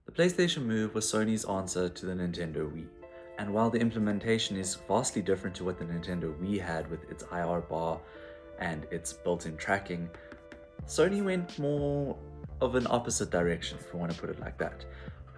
The PlayStation Move was Sony's answer to the Nintendo Wii, and while the implementation is vastly different to what the Nintendo Wii had with its IR bar and its built-in tracking, Sony went more of an opposite direction, if we want to put it like that.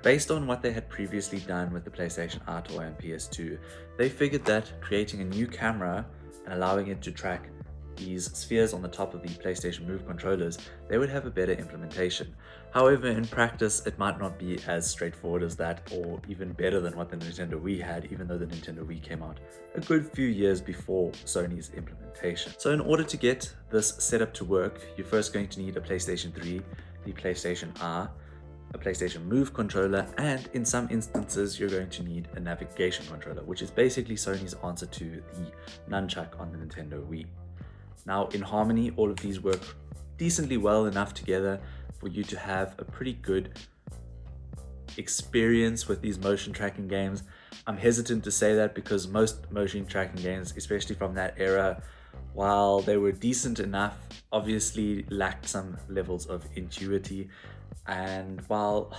Based on what they had previously done with the PlayStation Eye toy and PS2, they figured that creating a new camera and allowing it to track these spheres on the top of the PlayStation Move controllers, they would have a better implementation. However, in practice, it might not be as straightforward as that, or even better than what the Nintendo Wii had, even though the Nintendo Wii came out a good few years before Sony's implementation. So in order to get this setup to work, you're first going to need a PlayStation 3, the PlayStation Eye, a PlayStation Move controller, and in some instances you're going to need a navigation controller, which is basically Sony's answer to the nunchuck on the Nintendo Wii. Now, in harmony, all of these work decently well enough together for you to have a pretty good experience with these motion tracking games. I'm hesitant to say that because most motion tracking games, especially from that era, while they were decent enough, obviously lacked some levels of intuity. And while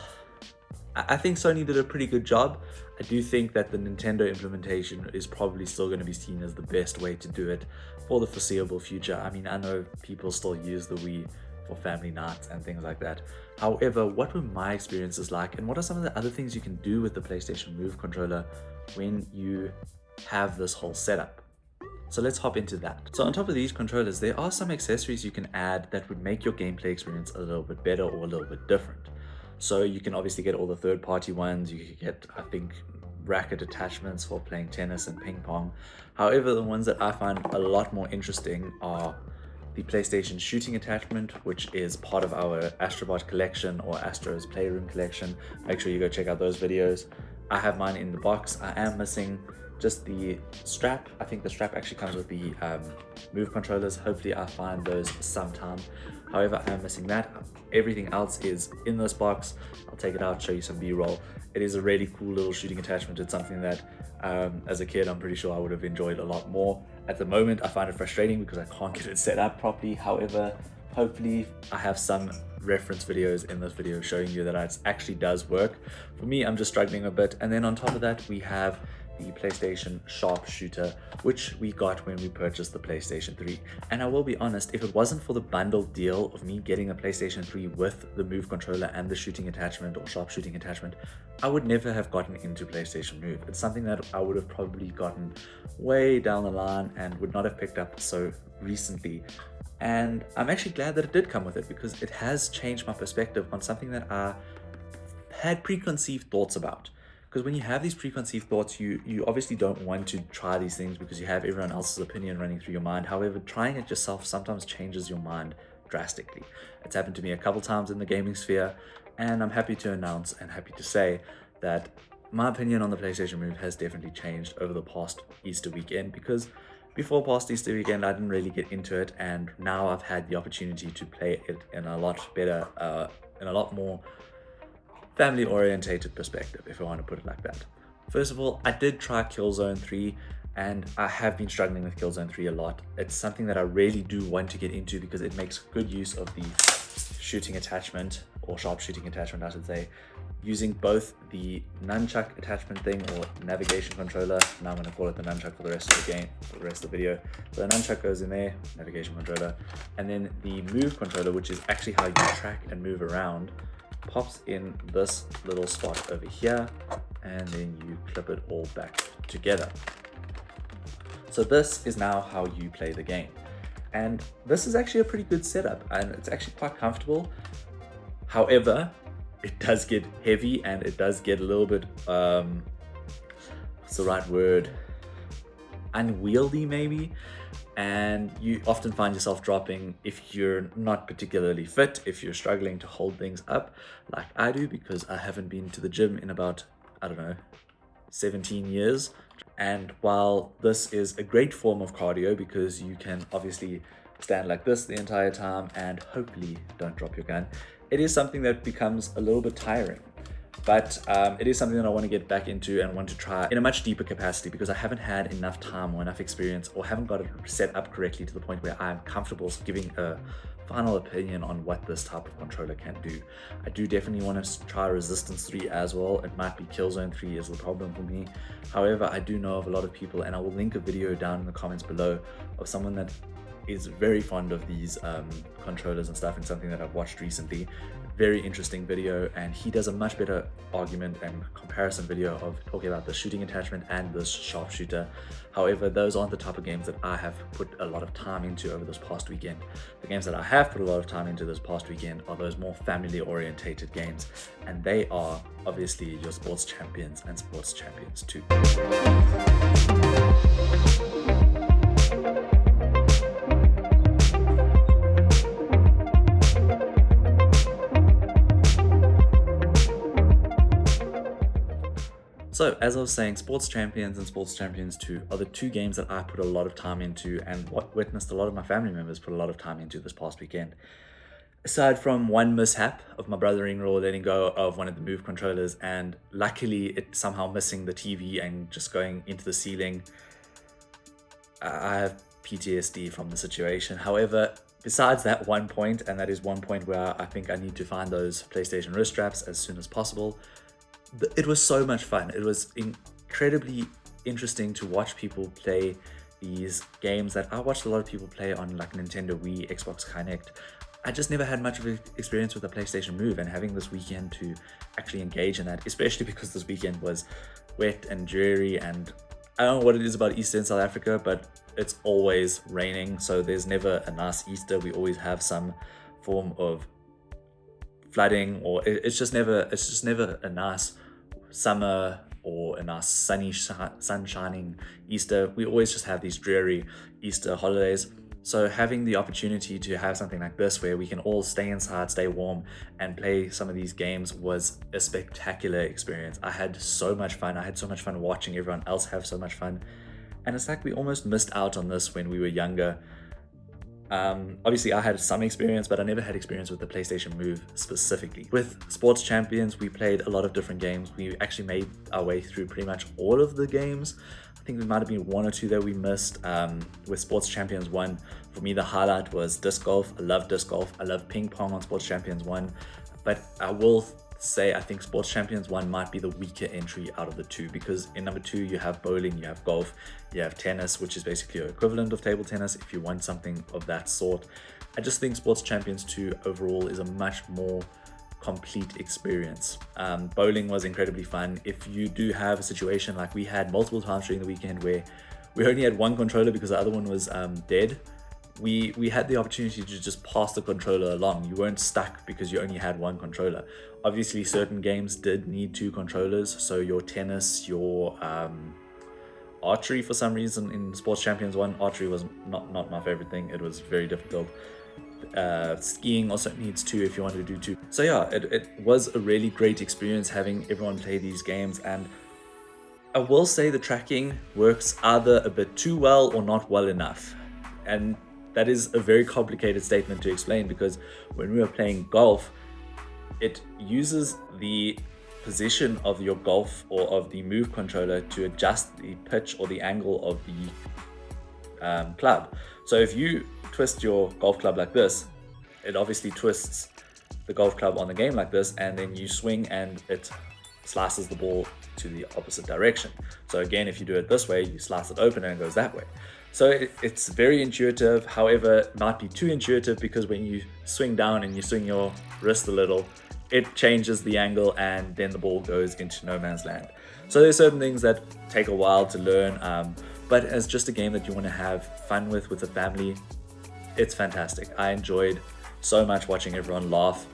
I think Sony did a pretty good job, I do think that the Nintendo implementation is probably still going to be seen as the best way to do it for the foreseeable future. I mean, I know people still use the Wii for family nights and things like that. However, what were my experiences like, and what are some of the other things you can do with the PlayStation Move controller when you have this whole setup? So let's hop into that. So on top of these controllers, there are some accessories you can add that would make your gameplay experience a little bit better or a little bit different. So you can obviously get all the third-party ones. You can get, I think, racket attachments for playing tennis and ping pong. However, the ones that I find a lot more interesting are the PlayStation shooting attachment, which is part of our Astrobot collection or Astro's Playroom collection. Make sure you go check out those videos. I have mine in the box. I am missing just the strap. I think the strap actually comes with the Move controllers. Hopefully I find those sometime. However, I am missing that. Everything else is in this box. I'll take it out, show you some B-roll. It is a really cool little shooting attachment. It's something that as a kid, I'm pretty sure I would have enjoyed a lot more. At the moment, I find it frustrating because I can't get it set up properly. However, hopefully I have some reference videos in this video showing you that it actually does work. For me, I'm just struggling a bit. And then on top of that, we have the PlayStation Sharpshooter, which we got when we purchased the PlayStation 3. And I will be honest, if it wasn't for the bundled deal of me getting a PlayStation 3 with the Move controller and the shooting attachment or sharpshooting attachment, I would never have gotten into PlayStation Move. It's something that I would have probably gotten way down the line and would not have picked up so recently. And I'm actually glad that it did come with it because it has changed my perspective on something that I had preconceived thoughts about. Because when you have these preconceived thoughts, you obviously don't want to try these things because you have everyone else's opinion running through your mind. However, trying it yourself sometimes changes your mind drastically. It's happened to me a couple times in the gaming sphere, and I'm happy to announce and happy to say that my opinion on the PlayStation Move has definitely changed over the past Easter weekend, because before past Easter weekend, I didn't really get into it, and now I've had the opportunity to play it in a lot better, in a lot more family-orientated perspective, if I want to put it like that. First of all, I did try Killzone 3, and I have been struggling with Killzone 3 a lot. It's something that I really do want to get into because it makes good use of the shooting attachment, or sharpshooting attachment, I should say, using both the nunchuck attachment thing or navigation controller. Now I'm going to call it the nunchuck for the rest of the game, for the rest of the video. So the nunchuck goes in there, navigation controller, and then the Move controller, which is actually how you track and move around, pops in this little spot over here, and then you clip it all back together. So this is now how you play the game. And this is actually a pretty good setup, and it's actually quite comfortable. However, it does get heavy and it does get a little bit, what's the right word? Unwieldy maybe. And you often find yourself dropping if you're not particularly fit, if you're struggling to hold things up like I do, because I haven't been to the gym in about, 17 years. And while this is a great form of cardio because you can obviously stand like this the entire time and hopefully don't drop your gun, it is something that becomes a little bit tiring. But it is something that I want to get back into and want to try in a much deeper capacity, because I haven't had enough time or enough experience, or haven't got it set up correctly to the point where I'm comfortable giving a final opinion on what this type of controller can do. I do definitely want to try Resistance 3 as well. It might be Killzone 3 is the problem for me. However, I do know of a lot of people, and I will link a video down in the comments below of someone that is very fond of these controllers and stuff, and something that I've watched recently. Very interesting video, and he does a much better argument and comparison video of talking about the shooting attachment and the sharpshooter. However, those aren't the type of games that I have put a lot of time into over this past weekend. The games that I have put a lot of time into this past weekend are those more family orientated games, and they are obviously your Sports Champions and Sports Champions 2. So, as I was saying, Sports Champions and Sports Champions 2 are the two games that I put a lot of time into, and witnessed a lot of my family members put a lot of time into this past weekend. Aside from one mishap of my brother-in-law letting go of one of the Move controllers, and luckily it somehow missing the TV and just going into the ceiling, I have PTSD from the situation. However, besides that one point, and that is one point where I think I need to find those PlayStation wrist straps as soon as possible, it was so much fun. It was incredibly interesting to watch people play these games that I watched a lot of people play on, like Nintendo Wii, Xbox Kinect. I just never had much of an experience with the PlayStation Move, and having this weekend to actually engage in that, especially because this weekend was wet and dreary, and I don't know what it is about Easter in South Africa, but it's always raining, so there's never a nice Easter. We always have some form of flooding, or it's just never a nice summer or a nice sunny sun shining Easter. We always just have these dreary Easter holidays. So having the opportunity to have something like this where we can all stay inside, stay warm, and play some of these games was a spectacular experience. I had so much fun. I had so much fun watching everyone else have so much fun, and it's like we almost missed out on this when we were younger. Obviously I had some experience, but I never had experience with the PlayStation Move specifically. With Sports Champions, we played a lot of different games. We actually made our way through pretty much all of the games. I think there might have been one or two that we missed. With Sports Champions 1, for me the highlight was disc golf. I love disc golf. I love ping pong on Sports Champions 1, but I will say I think Sports Champions 1 might be the weaker entry out of the two, because in number 2 you have bowling, you have golf, you have tennis, which is basically your equivalent of table tennis if you want something of that sort. I just think Sports Champions 2 overall is a much more complete experience. Bowling was incredibly fun. If you do have a situation like we had multiple times during the weekend where we only had one controller because the other one was dead, we had the opportunity to just pass the controller along. You weren't stuck because you only had one controller. Obviously certain games did need two controllers, so your tennis, your archery, for some reason in Sports Champions 1, archery was not my favorite thing. It was very difficult. Skiing also needs two if you want to do two. So yeah, it was a really great experience having everyone play these games, and I will say the tracking works either a bit too well or not well enough. And that is a very complicated statement to explain, because when we were playing golf, it uses the position of your golf or of the Move controller to adjust the pitch or the angle of the club. So if you twist your golf club like this, it obviously twists the golf club on the game like this, and then you swing and it slices the ball to the opposite direction. So again, if you do it this way, you slice it open and it goes that way. So it's very intuitive. However, it might be too intuitive, because when you swing down and you swing your wrist a little, it changes the angle and then the ball goes into no man's land. So there's certain things that take a while to learn, but as just a game that you want to have fun with the family, it's fantastic. I enjoyed so much watching everyone laugh.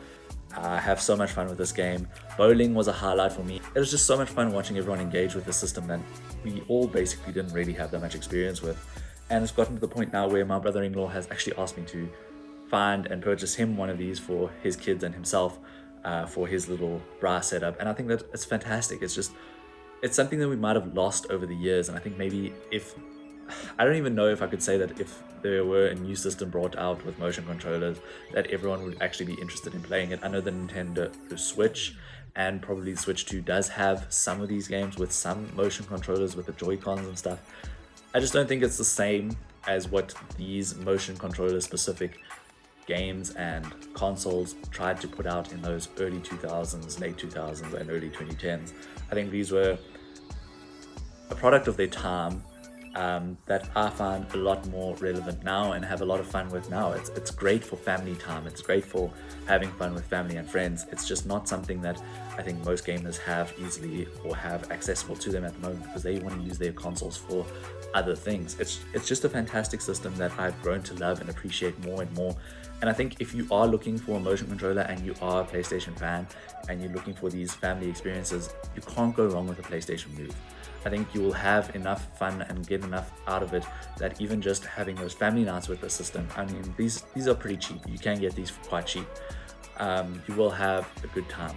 I have so much fun with this game. Bowling was a highlight for me. It was just so much fun watching everyone engage with the system that we all basically didn't really have that much experience with. And it's gotten to the point now where my brother-in-law has actually asked me to find and purchase him one of these for his kids and himself, for his little brass setup. And I think that it's fantastic. It's something that we might have lost over the years. And I think maybe I don't even know if I could say that if there were a new system brought out with motion controllers, that everyone would actually be interested in playing it. I know the Nintendo Switch and probably Switch 2 does have some of these games with some motion controllers with the Joy-Cons and stuff. I just don't think it's the same as what these motion controller specific games and consoles tried to put out in those early 2000s, late 2000s, and early 2010s. I think these were a product of their time, that I find a lot more relevant now and have a lot of fun with now. It's great for family time. It's great for having fun with family and friends. It's just not something that I think most gamers have easily or have accessible to them at the moment, because they want to use their consoles for other things. It's just a fantastic system that I've grown to love and appreciate more and more. And I think if you are looking for a motion controller and you are a PlayStation fan and you're looking for these family experiences, you can't go wrong with a PlayStation Move. I think you will have enough fun and get enough out of it that even just having those family nights with the system, I mean, these are pretty cheap. You can get these for quite cheap. You will have a good time.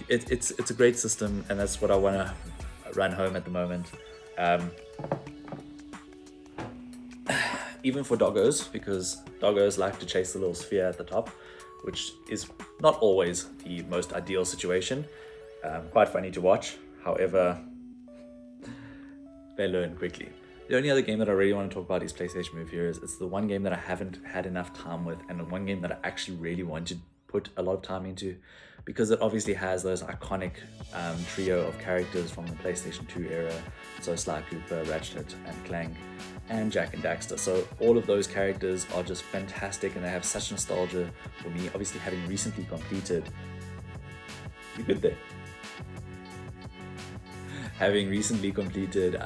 It's a great system, and that's what I want to run home at the moment. Even for doggos, because doggos like to chase the little sphere at the top, which is not always the most ideal situation. Quite funny to watch. However, they learn quickly. The only other game that I really want to talk about is PlayStation Move here. It's the one game that I haven't had enough time with, and the one game that I actually really want to put a lot of time into, because it obviously has those iconic trio of characters from the PlayStation 2 era. So Sly Cooper, Ratchet and Clank, and Jak and Daxter. So all of those characters are just fantastic, and they have such nostalgia for me. Obviously, having recently completed, you're good there. Having recently completed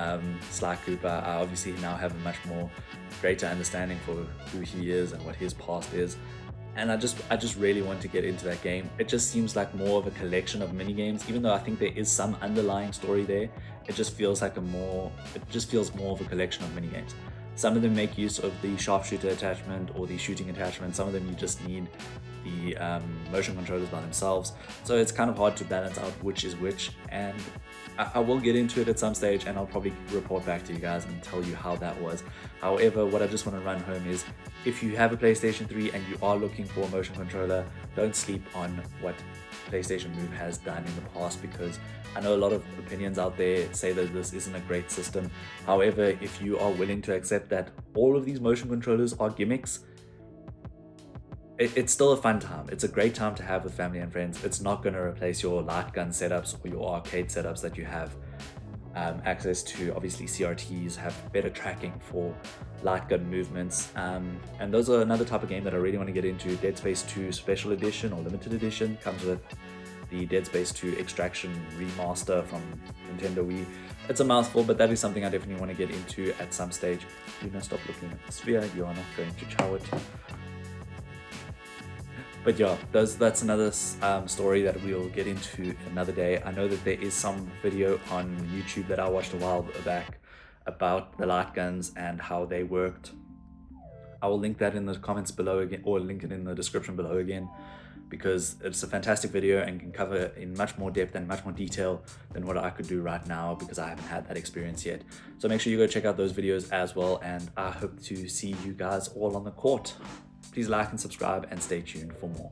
Sly Cooper, I obviously now have a much more greater understanding for who he is and what his past is. And I just really want to get into that game. It just seems like more of a collection of mini games, even though I think there is some underlying story there. It just feels like more of a collection of mini games. Some of them make use of the sharpshooter attachment or the shooting attachment. Some of them you just need the motion controllers by themselves. So it's kind of hard to balance out which is which. And I will get into it at some stage, and I'll probably report back to you guys and tell you how that was. However, what I just want to run home is, if you have a PlayStation 3 and you are looking for a motion controller, don't sleep on what PlayStation Move has done in the past, because I know a lot of opinions out there say that this isn't a great system. However, if you are willing to accept that all of these motion controllers are gimmicks, it's still a fun time. It's a great time to have with family and friends. It's not going to replace your light gun setups or your arcade setups that you have access to. Obviously, CRTs have better tracking for light gun movements. And those are another type of game that I really want to get into. Dead Space 2 Special Edition or Limited Edition comes with the Dead Space 2 Extraction Remaster from Nintendo Wii. It's a mouthful, but that is something I definitely want to get into at some stage. Do not stop looking at the sphere. You are not going to chow it. But yeah, that's another story that we'll get into another day. I know that there is some video on YouTube that I watched a while back about the light guns and how they worked. I will link that in the comments below again, or link it in the description below again, because it's a fantastic video and can cover in much more depth and much more detail than what I could do right now, because I haven't had that experience yet. So make sure you go check out those videos as well, and I hope to see you guys all on the court. Please like and subscribe and stay tuned for more.